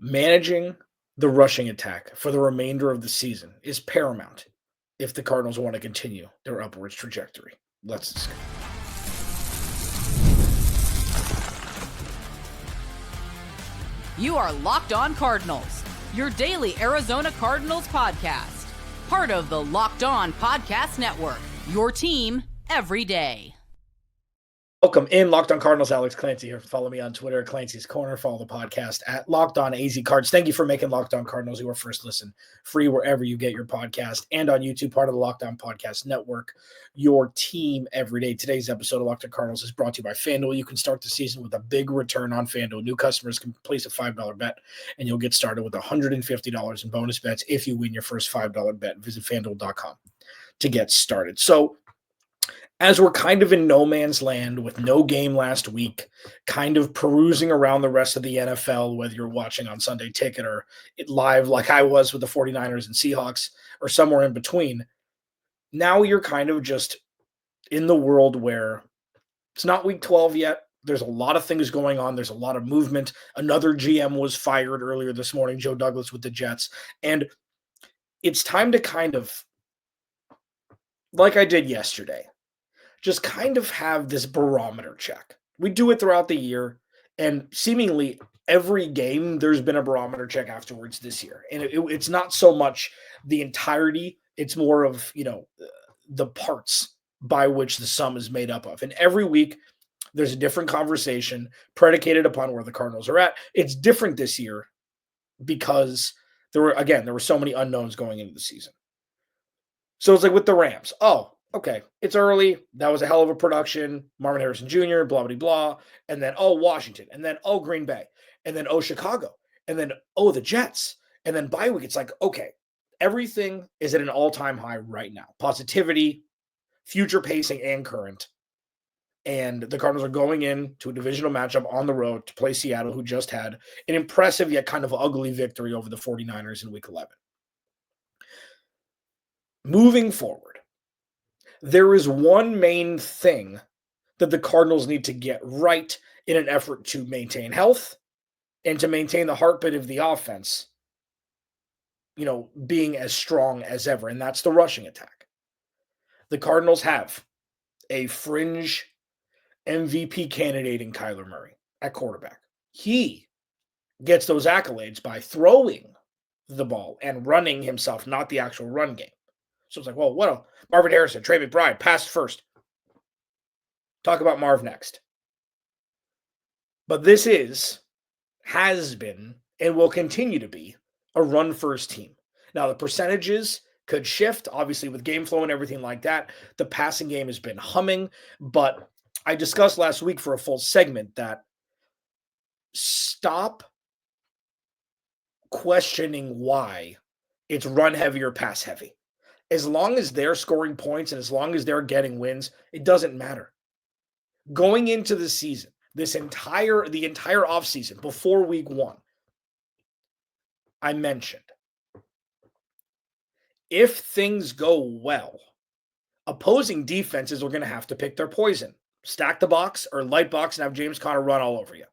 Managing the rushing attack for the remainder of the season is paramount if the Cardinals want to continue their upwards trajectory. Let's discuss. You are Locked On Cardinals, your daily Arizona Cardinals podcast. Part of the Locked On Podcast Network, your team every day. Welcome in, Locked On Cardinals. Alex Clancy here. Follow me on Twitter, Clancy's Corner. Follow the podcast at Locked On AZ Cards. Thank you for making Locked On Cardinals your first listen, free wherever you get your podcast, and on YouTube, part of the Locked On Podcast Network, your team every day. Today's episode of Locked On Cardinals is brought to you by FanDuel. You can start the season with a big return on FanDuel. New customers can place a $5 bet, and you'll get started with $150 in bonus bets if you win your first $5 bet. Visit FanDuel.com to get started. So, as we're kind of in no man's land with no game last week, kind of perusing around the rest of the NFL, whether you're watching on Sunday Ticket or it live like I was with the 49ers and Seahawks or somewhere in between, now you're kind of just in the world where it's not week 12 yet. There's a lot of things going on. There's a lot of movement. Another GM was fired earlier this morning, Joe Douglas with the Jets. And it's time to kind of, like I did yesterday, just kind of have this barometer check. We do it throughout the year, and seemingly every game there's been a barometer check afterwards this year. And it's not so much the entirety, it's more of, the parts by which the sum is made up of. And every week there's a different conversation predicated upon where the Cardinals are at. It's different this year because there were so many unknowns going into the season. So it's like with the Rams. Oh, okay, it's early. That was a hell of a production. Marvin Harrison Jr., blah, blah, blah. And then, Washington. And then, Green Bay. And then, Chicago. And then, the Jets. And then bye week, it's like, okay, everything is at an all-time high right now. Positivity, future pacing, and current. And the Cardinals are going into a divisional matchup on the road to play Seattle, who just had an impressive yet kind of ugly victory over the 49ers in Week 11. Moving forward, there is one main thing that the Cardinals need to get right in an effort to maintain health and to maintain the heartbeat of the offense, being as strong as ever, and that's the rushing attack. The Cardinals have a fringe MVP candidate in Kyler Murray at quarterback. He gets those accolades by throwing the ball and running himself, not the actual run game. So it's like, well, Marvin Harrison, Trey McBride, passed first. Talk about Marv next. But this has been, and will continue to be, a run-first team. Now, the percentages could shift, obviously, with game flow and everything like that. The passing game has been humming, but I discussed last week for a full segment that stop questioning why it's run-heavy or pass-heavy. As long as they're scoring points and as long as they're getting wins, it doesn't matter. Going into the season, the entire offseason, before week 1, I mentioned, if things go well, opposing defenses are going to have to pick their poison. Stack the box or light box and have James Conner run all over you.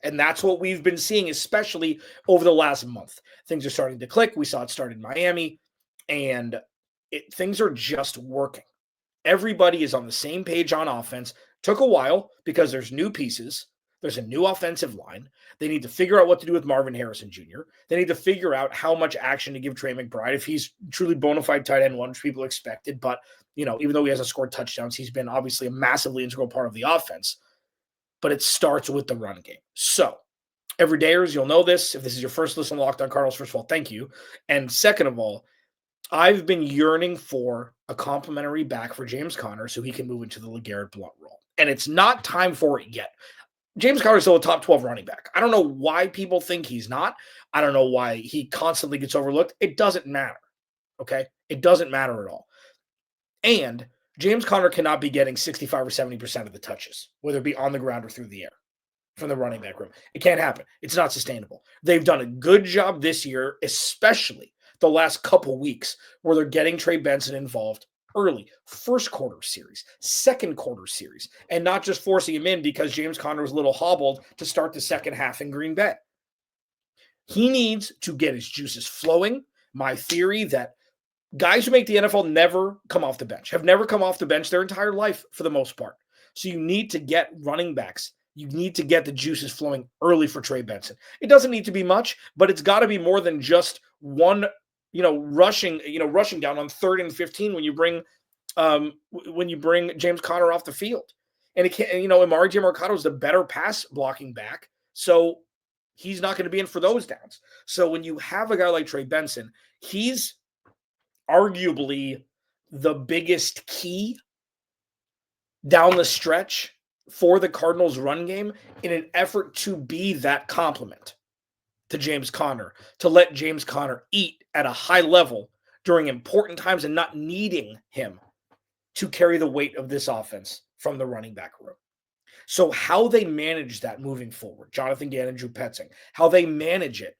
And that's what we've been seeing, especially over the last month. Things are starting to click. We saw it start in Miami, and things are just working. Everybody is on the same page on offense. Took a while because there's new pieces. There's a new offensive line. They need to figure out what to do with Marvin Harrison Jr. They need to figure out how much action to give Trey McBride if he's truly bona fide tight end one, which people expected. But, even though he hasn't scored touchdowns, he's been obviously a massively integral part of the offense. But it starts with the run game. So, everydayers, you'll know this. If this is your first listen to Locked On Cardinals, first of all, thank you. And second of all, I've been yearning for a complimentary back for James Conner so he can move into the LeGarrette Blount role. And it's not time for it yet. James Conner is still a top 12 running back. I don't know why people think he's not. I don't know why he constantly gets overlooked. It doesn't matter, okay? It doesn't matter at all. And James Conner cannot be getting 65 or 70% of the touches, whether it be on the ground or through the air from the running back room. It can't happen. It's not sustainable. They've done a good job this year, especially the last couple weeks, where they're getting Trey Benson involved early, first quarter series, second quarter series, and not just forcing him in because James Conner was a little hobbled to start the second half in Green Bay. He needs to get his juices flowing. My theory that guys who make the NFL never come off the bench, have never come off the bench their entire life for the most part. So you need to get running backs. You need to get the juices flowing early for Trey Benson. It doesn't need to be much, but it's got to be more than just one, rushing down on 3rd and 15 when you bring James Conner off the field. And it can't, Emari Demercado is the better pass blocking back. So he's not going to be in for those downs. So when you have a guy like Trey Benson, he's arguably the biggest key down the stretch for the Cardinals' run game in an effort to be that complement to James Conner, to let James Conner eat at a high level during important times and not needing him to carry the weight of this offense from the running back room. So how they manage that moving forward, Jonathan Gannon, Drew Petzing, how they manage it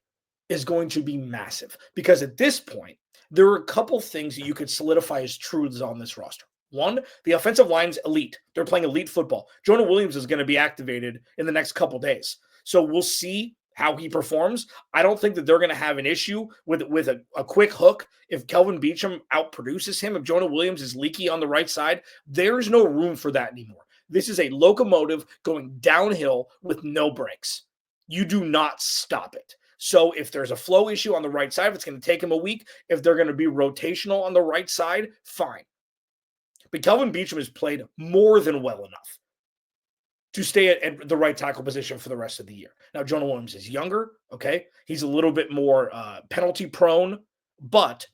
is going to be massive. Because at this point, there are a couple things that you could solidify as truths on this roster. One, the offensive line's elite. They're playing elite football. Jonah Williams is going to be activated in the next couple days. So we'll see how he performs. I don't think that they're going to have an issue with a quick hook. If Kelvin Beachum outproduces him, if Jonah Williams is leaky on the right side, there's no room for that anymore. This is a locomotive going downhill with no brakes. You do not stop it. So if there's a flow issue on the right side, if it's going to take him a week, if they're going to be rotational on the right side, fine. But Kelvin Beachum has played more than well enough to stay at the right tackle position for the rest of the year. Now, Jonah Williams is younger, okay? He's a little bit more penalty prone, but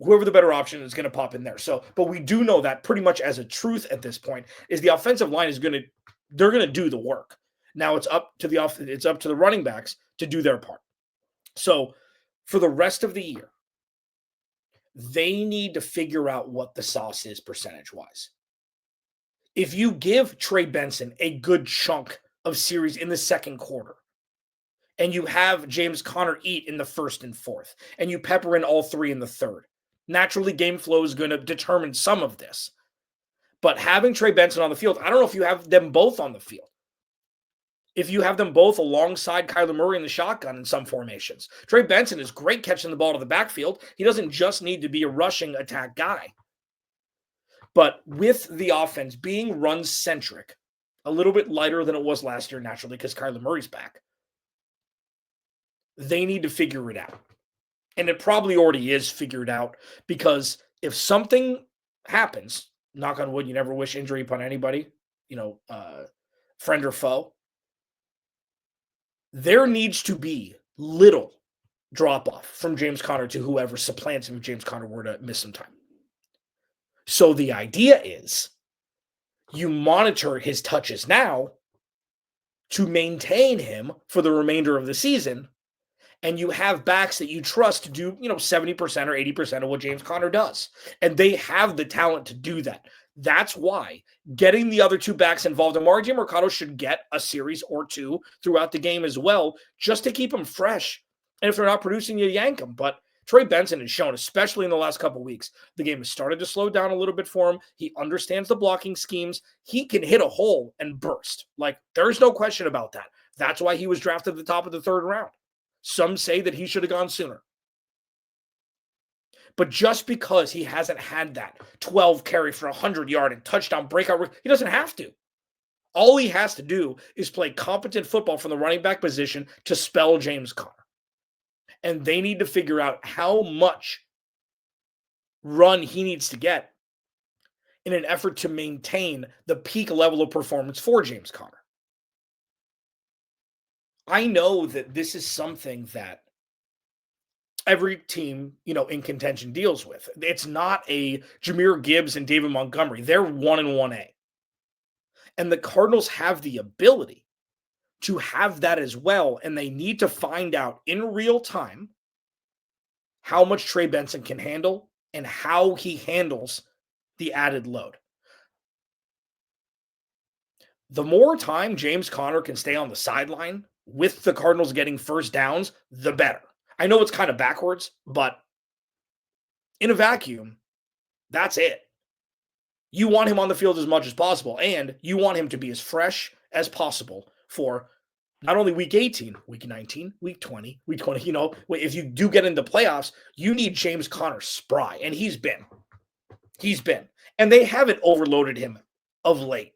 whoever the better option is going to pop in there. So, but we do know that pretty much as a truth at this point is the offensive line they're going to do the work. Now it's up to the running backs to do their part. So for the rest of the year, they need to figure out what the sauce is percentage-wise. If you give Trey Benson a good chunk of series in the second quarter, and you have James Conner eat in the 1st and 4th, and you pepper in all 3 in the 3rd, naturally game flow is going to determine some of this. But having Trey Benson on the field, I don't know if you have them both on the field. If you have them both alongside Kyler Murray in the shotgun in some formations. Trey Benson is great catching the ball to the backfield. He doesn't just need to be a rushing attack guy. But with the offense being run-centric, a little bit lighter than it was last year naturally because Kyler Murray's back, they need to figure it out. And it probably already is figured out because if something happens, knock on wood, you never wish injury upon anybody, friend or foe, there needs to be little drop-off from James Conner to whoever supplants him if James Conner were to miss some time. So the idea is you monitor his touches now to maintain him for the remainder of the season, and you have backs that you trust to do, 70% or 80% of what James Conner does. And they have the talent to do that. That's why getting the other 2 backs involved, Emari Demercado should get a series or 2 throughout the game as well, just to keep them fresh. And if they're not producing, you yank them. But Trey Benson has shown, especially in the last couple of weeks, the game has started to slow down a little bit for him. He understands the blocking schemes. He can hit a hole and burst. There's no question about that. That's why he was drafted at the top of the 3rd round. Some say that he should have gone sooner. But just because he hasn't had that 12 carry for 100-yard and touchdown breakout, he doesn't have to. All he has to do is play competent football from the running back position to spell James Conner. And they need to figure out how much run he needs to get in an effort to maintain the peak level of performance for James Conner. I know that this is something that every team, in contention deals with. It's not a Jahmyr Gibbs and David Montgomery. They're 1 and 1A. And the Cardinals have the ability to have that as well, and they need to find out in real time how much Trey Benson can handle and how he handles the added load. The more time James Conner can stay on the sideline with the Cardinals getting first downs, the better. I know it's kind of backwards, but in a vacuum, that's it. You want him on the field as much as possible, and you want him to be as fresh as possible for Not only week 18, week 19, week 20, week 20. If you do get into playoffs, you need James Conner spry, and he's been. And they haven't overloaded him of late.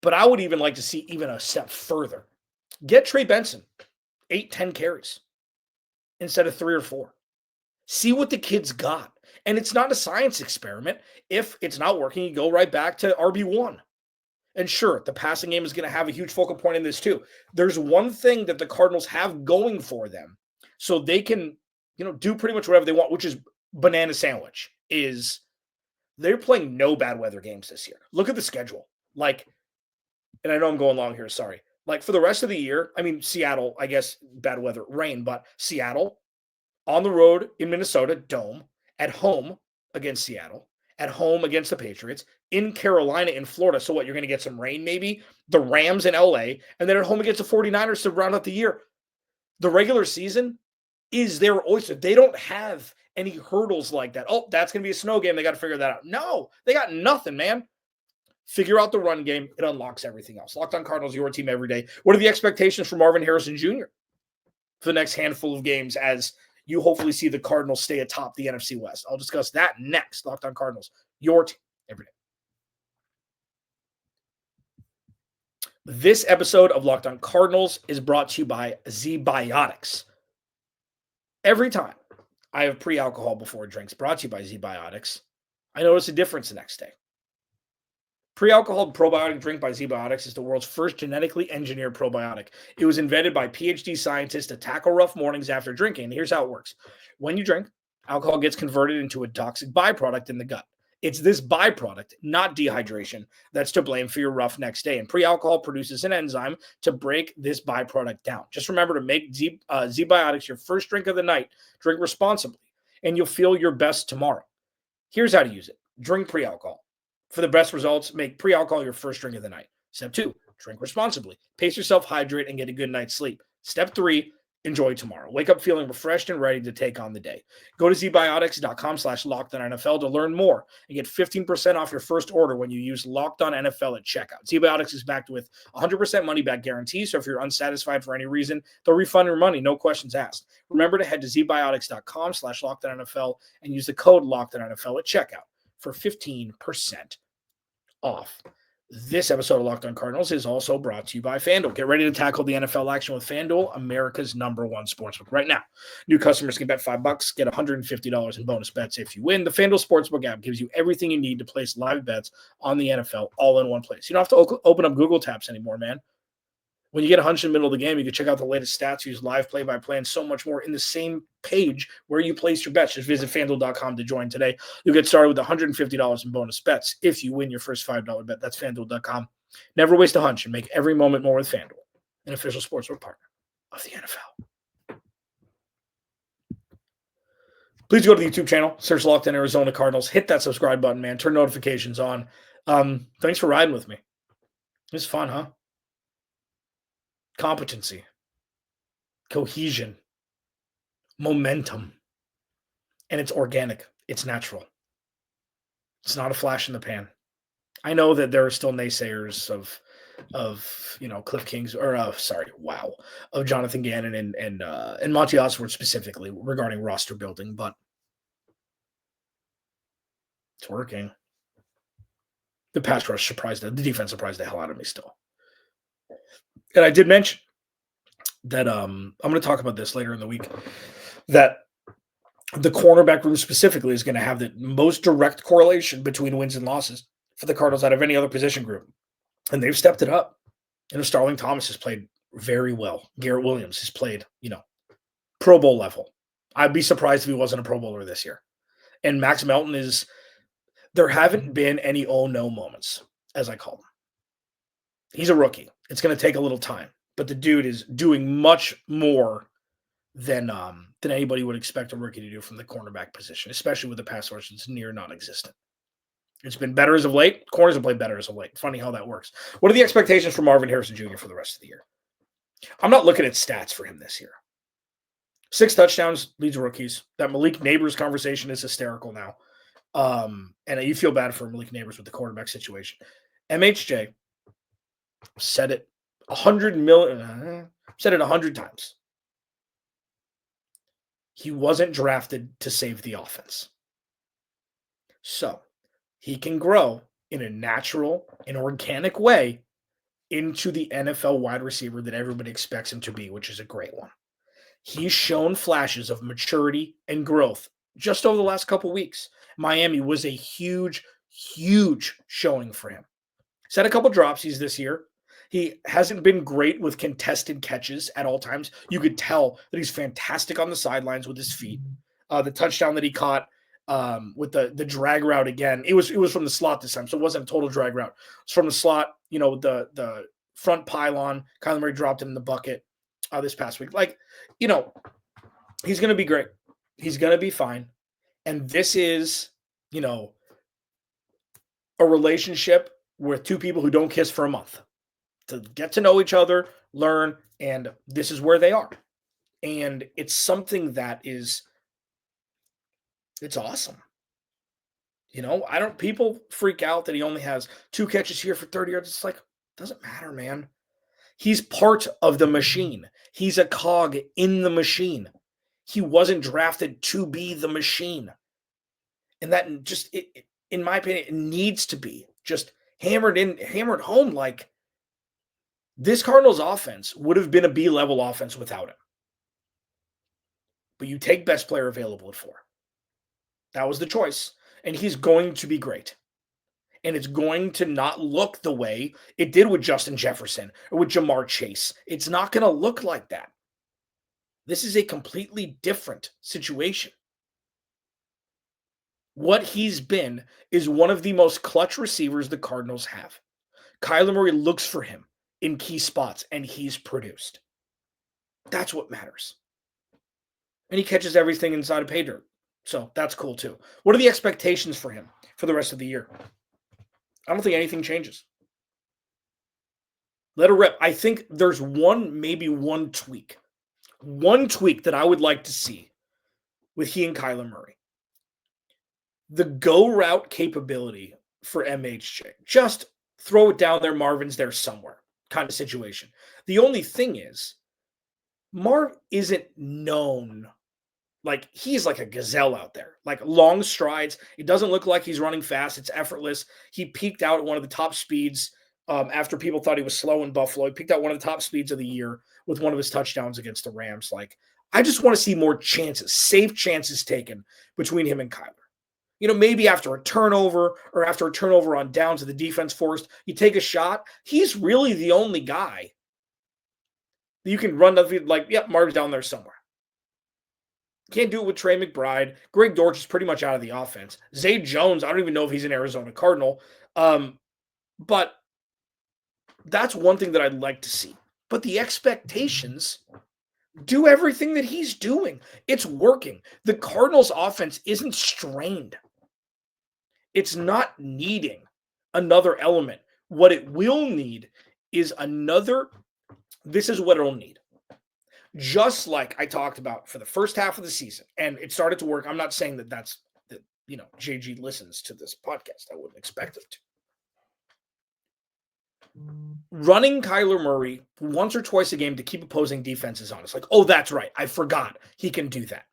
But I would even like to see even a step further. Get Trey Benson 8-10 carries instead of 3 or 4. See what the kid's got. And it's not a science experiment. If it's not working, you go right back to RB1. And sure, the passing game is going to have a huge focal point in this too. There's one thing that the Cardinals have going for them, so they can, do pretty much whatever they want, which is banana sandwich, is they're playing no bad weather games this year. Look at the schedule. And I know I'm going long here, sorry. For the rest of the year, Seattle, I guess, bad weather, rain, but Seattle, on the road in Minnesota, dome, at home against Seattle, at home against the Patriots, in Carolina, in Florida. So what, you're going to get some rain maybe? The Rams in LA, and then at home against the 49ers to round out the year. The regular season is their oyster. They don't have any hurdles like that. Oh, that's going to be a snow game. They got to figure that out. No, they got nothing, man. Figure out the run game. It unlocks everything else. Locked On Cardinals, your team every day. What are the expectations for Marvin Harrison Jr. for the next handful of games as you hopefully see the Cardinals stay atop the NFC West? I'll discuss that next. Locked On Cardinals, your team every day. This episode of Locked On Cardinals is brought to you by ZBiotics. Every time I have pre-alcohol before drinks brought to you by ZBiotics, I notice a difference the next day. Pre-alcohol probiotic drink by ZBiotics is the world's first genetically engineered probiotic. It was invented by PhD scientists to tackle rough mornings after drinking. And here's how it works. When you drink, alcohol gets converted into a toxic byproduct in the gut. It's this byproduct, not dehydration, that's to blame for your rough next day. And pre-alcohol produces an enzyme to break this byproduct down. Just remember to make ZBiotics your first drink of the night. Drink responsibly, and you'll feel your best tomorrow. Here's how to use it. Drink pre-alcohol. For the best results, make pre-alcohol your first drink of the night. Step 2, drink responsibly. Pace yourself, hydrate, and get a good night's sleep. Step 3, enjoy tomorrow. Wake up feeling refreshed and ready to take on the day. Go to zbiotics.com/LockedOnNFL to learn more and get 15% off your first order when you use LockedOnNFL at checkout. ZBiotics is backed with 100% money-back guarantee, so if you're unsatisfied for any reason, they'll refund your money, no questions asked. Remember to head to zbiotics.com/LockedOnNFL and use the code LockedOnNFL at checkout for 15% off. This episode of Locked On Cardinals is also brought to you by FanDuel. Get ready to tackle the NFL action with FanDuel, America's #1 sportsbook. Right now, new customers can bet $5, get $150 in bonus bets if you win. The FanDuel Sportsbook app gives you everything you need to place live bets on the NFL all in one place. You don't have to open up Google Tabs anymore, man. When you get a hunch in the middle of the game, you can check out the latest stats, use live play-by-play, and so much more in the same page where you place your bets. Just visit FanDuel.com to join today. You'll get started with $150 in bonus bets if you win your first $5 bet. That's FanDuel.com. Never waste a hunch and make every moment more with FanDuel, an official sportsbook partner of the NFL. Please go to the YouTube channel, search Locked On Arizona Cardinals, hit that subscribe button, man. Turn notifications on. Thanks for riding with me. It was fun, huh? Competency, cohesion, momentum, and it's organic. It's natural. It's not a flash in the pan. I know that there are still naysayers of Cliff Kings of Jonathan Gannon and Monty Osborne specifically regarding roster building, but it's working. The pass rush the defense surprised the hell out of me still. And I did mention that I'm going to talk about this later in the week, that the cornerback room specifically is going to have the most direct correlation between wins and losses for the Cardinals out of any other position group. And they've stepped it up. Starling Thomas has played very well. Garrett Williams has played, Pro Bowl level. I'd be surprised if he wasn't a Pro Bowler this year. And Max Melton there haven't been any oh-no moments, as I call them. He's a rookie. It's going to take a little time, but the dude is doing much more than anybody would expect a rookie to do from the cornerback position, especially with the pass rush that's near non-existent. It's been better as of late. Corners have played better as of late. Funny how that works. What are the expectations for Marvin Harrison Jr. for the rest of the year? I'm not looking at stats for him this year. 6 touchdowns, leads rookies. That Malik Neighbors conversation is hysterical now. And you feel bad for Malik Neighbors with the quarterback situation. MHJ said it 100 million, said it 100 times. He wasn't drafted to save the offense. So he can grow in a natural and organic way into the NFL wide receiver that everybody expects him to be, which is a great one. He's shown flashes of maturity and growth just over the last couple weeks. Miami was a huge, huge showing for him. He's had a couple dropsies this year. He hasn't been great with contested catches at all times. You could tell that he's fantastic on the sidelines with his feet. The touchdown that he caught with the drag route again, it was from the slot this time, so it wasn't a total drag route. It's from the slot, the front pylon. Kyler Murray dropped it in the bucket this past week. He's going to be great. He's going to be fine. And this is, a relationship with two people who don't kiss for a month to get to know each other, learn, and this is where they are. And it's something that it's awesome. People freak out that he only has 2 catches here for 30 yards. It's like, doesn't matter, man. He's part of the machine. He's a cog in the machine. He wasn't drafted to be the machine. And that just, in my opinion, it needs to be just hammered home. Like, this Cardinals offense would have been a B-level offense without him. But you take best player available at 4. That was the choice. And he's going to be great. And it's going to not look the way it did with Justin Jefferson or with Jamar Chase. It's not going to look like that. This is a completely different situation. What he's been is one of the most clutch receivers the Cardinals have. Kyler Murray looks for him in key spots, and he's produced. That's what matters. And he catches everything inside of pay dirt. So that's cool too. What are the expectations for him for the rest of the year? I don't think anything changes. Let it rip. I think there's maybe one tweak that I would like to see with he and Kyler Murray. The go route capability for MHJ. Just throw it down there. Marvin's there somewhere kind of situation. The only thing is, Marv isn't known. Like, he's like a gazelle out there, like long strides. It doesn't look like he's running fast. It's effortless. He peaked out at one of the top speeds after people thought he was slow in Buffalo. He peaked out one of the top speeds of the year with one of his touchdowns against the Rams. Like, I just want to see more chances, safe chances taken between him and Kyler. Maybe after a turnover or after a turnover on downs that the defense forced, you take a shot. He's really the only guy that you can run like, yep, Marv's down there somewhere. Can't do it with Trey McBride. Greg Dortch is pretty much out of the offense. Zay Jones, I don't even know if he's an Arizona Cardinal. But that's one thing that I'd like to see. But the expectations, do everything that he's doing. It's working. The Cardinals offense isn't strained. It's not needing another element. What it will need is this is what it'll need. Just like I talked about for the first half of the season, and it started to work. I'm not saying that JG listens to this podcast. I wouldn't expect him to. Running Kyler Murray once or twice a game to keep opposing defenses honest. Like, oh, that's right. I forgot. He can do that.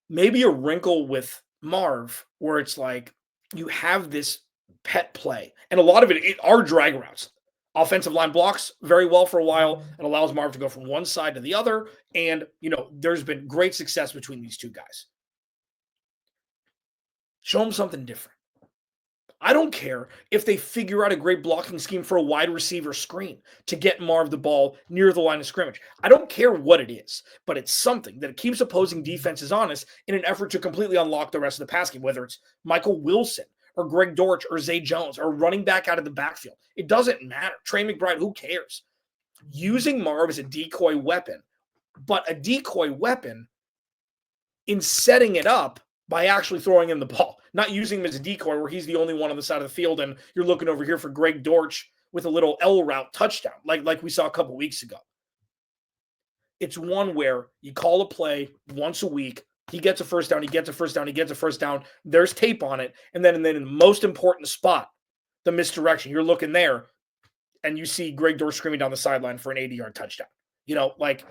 Maybe a wrinkle with Marv where it's like you have this pet play, and a lot of it are drag routes. Offensive line blocks very well for a while and allows Marv to go from one side to the other. And, there's been great success between these two guys. Show them something different. I don't care if they figure out a great blocking scheme for a wide receiver screen to get Marv the ball near the line of scrimmage. I don't care what it is, but it's something that keeps opposing defenses honest in an effort to completely unlock the rest of the pass game, whether it's Michael Wilson or Greg Dortch or Zay Jones or running back out of the backfield. It doesn't matter. Trey McBride, who cares? Using Marv as a decoy weapon, but a decoy weapon in setting it up by actually throwing him the ball, not using him as a decoy where he's the only one on the side of the field and you're looking over here for Greg Dortch with a little L route touchdown, like we saw a couple weeks ago. It's one where you call a play once a week, he gets a first down, he gets a first down, he gets a first down. There's tape on it. And then in the most important spot, the misdirection, you're looking there. and you see Greg Dortch screaming down the sideline for an 80-yard touchdown. Like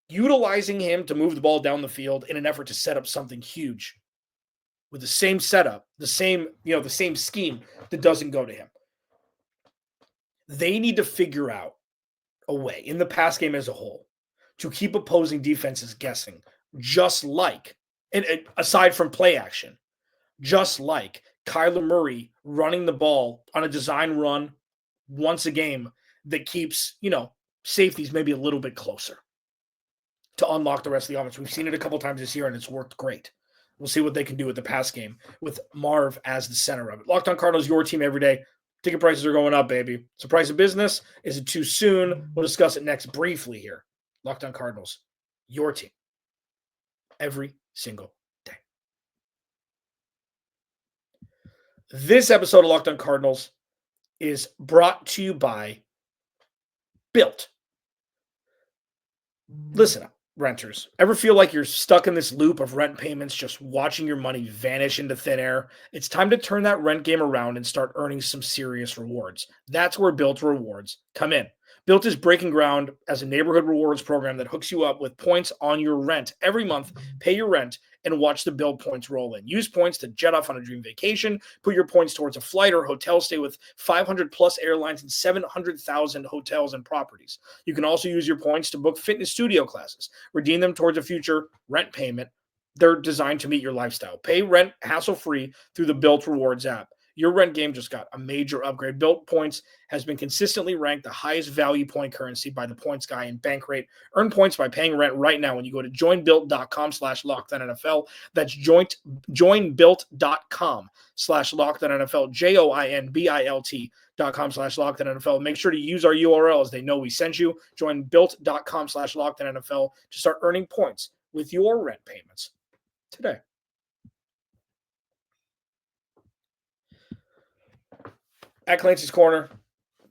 utilizing him to move the ball down the field in an effort to set up something huge with the same setup, the same scheme that doesn't go to him. They need to figure out a way in the pass game as a whole to keep opposing defenses guessing, just like, and aside from play action, just like Kyler Murray running the ball on a design run once a game that keeps, safeties maybe a little bit closer to unlock the rest of the offense. We've seen it a couple times this year, and it's worked great. We'll see what they can do with the pass game with Marv as the center of it. Locked On Cardinals, your team every day. Ticket prices are going up, baby. It's a price of business. Is it too soon? We'll discuss it next briefly here. Locked On Cardinals, your team every single day. This episode of Locked On Cardinals is brought to you by Built. Listen up, renters. Ever feel like you're stuck in this loop of rent payments, just watching your money vanish into thin air? It's time to turn that rent game around and start earning some serious rewards. That's where Built Rewards come in. Built is breaking ground as a neighborhood rewards program that hooks you up with points on your rent. Every month, pay your rent and watch the Built points roll in. Use points to jet off on a dream vacation. Put your points towards a flight or hotel stay with 500-plus airlines and 700,000 hotels and properties. You can also use your points to book fitness studio classes. Redeem them towards a future rent payment. They're designed to meet your lifestyle. Pay rent hassle-free through the Built Rewards app. Your rent game just got a major upgrade. Built Points has been consistently ranked the highest value point currency by the Points Guy in Bankrate. Earn points by paying rent right now when you go to joinbuilt.com/LockedOnNFL. That's joinbuilt.com/LockedOnNFL. joinbuilt.com/LockedOnNFL. Make sure to use our URL as they know we sent you. Joinbuilt.com/LockedOnNFL to start earning points with your rent payments today. At Clancy's Corner,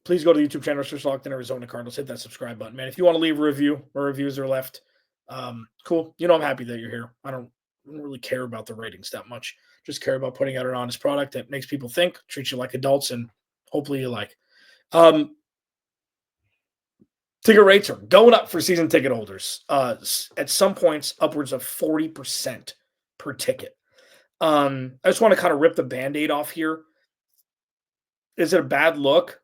please go to the YouTube channel, search Locked On Arizona Cardinals. Hit that subscribe button, man. If you want to leave a review, where reviews are left, cool. I'm happy that you're here. I don't really care about the ratings that much. Just care about putting out an honest product that makes people think, treats you like adults, and hopefully you like. Ticket rates are going up for season ticket holders. At some points, upwards of 40% per ticket. I just want to kind of rip the Band-Aid off here. Is it a bad look?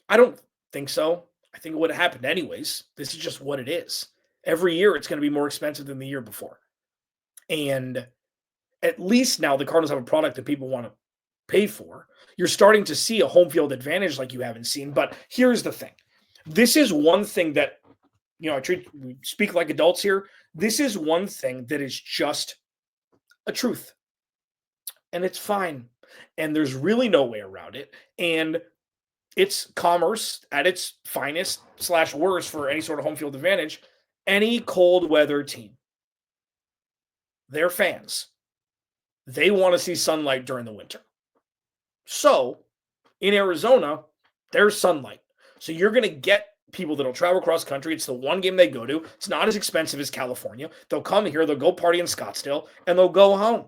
I don't think so. I think it would have happened anyways. This is just what it is. Every year it's going to be more expensive than the year before. And at least now the Cardinals have a product that people want to pay for. You're starting to see a home field advantage like you haven't seen. But here's the thing. This is one thing that, we speak like adults here. This is one thing that is just a truth. And it's fine. And there's really no way around it. And it's commerce at its finest / worst for any sort of home field advantage. Any cold weather team, their fans, they want to see sunlight during the winter. So in Arizona, there's sunlight. So you're going to get people that'll travel across country. It's the one game they go to. It's not as expensive as California. They'll come here, they'll go party in Scottsdale, and they'll go home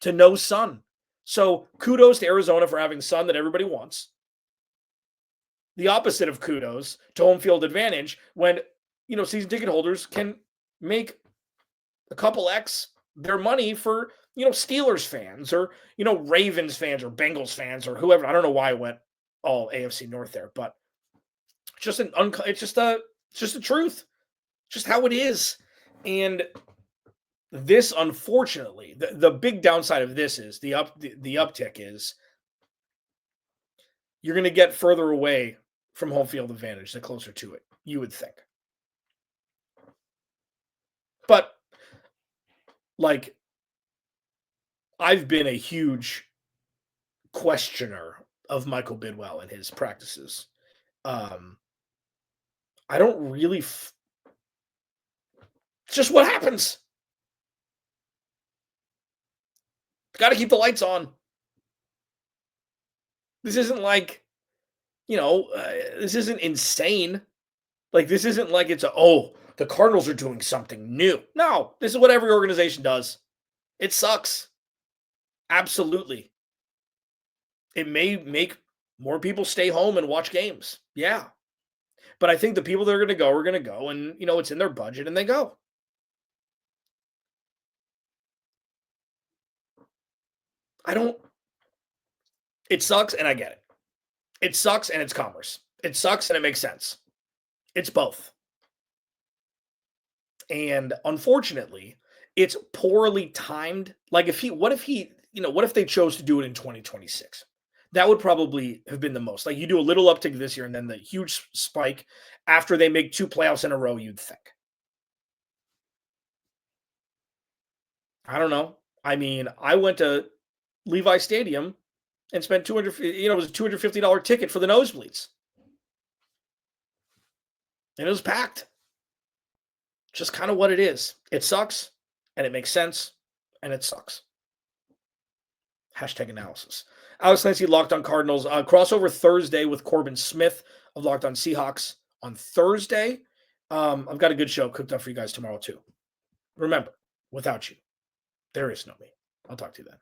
to no sun. So kudos to Arizona for having sun that everybody wants. The opposite of kudos to home field advantage when, season ticket holders can make a couple X their money for, Steelers fans or, Ravens fans or Bengals fans or whoever. I don't know why I went all AFC North there, but it's just the truth. Just how it is. And this, unfortunately, the big downside of this is the uptick is you're going to get further away from home field advantage the closer to it, you would think. But, I've been a huge questioner of Michael Bidwell and his practices. I don't really... It's just what happens. Got to keep the lights on. This isn't like, this isn't insane. This isn't like it's the Cardinals are doing something new. No, this is what every organization does. It sucks. Absolutely. It may make More people stay home and watch games. Yeah. But I think the people that are going to go, and it's in their budget and they go. I don't It sucks and I get it. It sucks and it's commerce. It sucks and it makes sense. It's both. And unfortunately, it's poorly timed. Like what if they chose to do it in 2026? That would probably have been the most. Like you do a little uptick this year and then the huge spike after they make 2 playoffs in a row, you'd think. I don't know. I mean, I went to Levi Stadium and spent 200, it was a $250 ticket for the nosebleeds. And it was packed. Just kind of what it is. It sucks and it makes sense and it sucks. Hashtag analysis. Alex Clancy, Locked on Cardinals. Crossover Thursday with Corbin Smith of Locked on Seahawks on Thursday. I've got a good show cooked up for you guys tomorrow too. Remember, without you, there is no me. I'll talk to you then.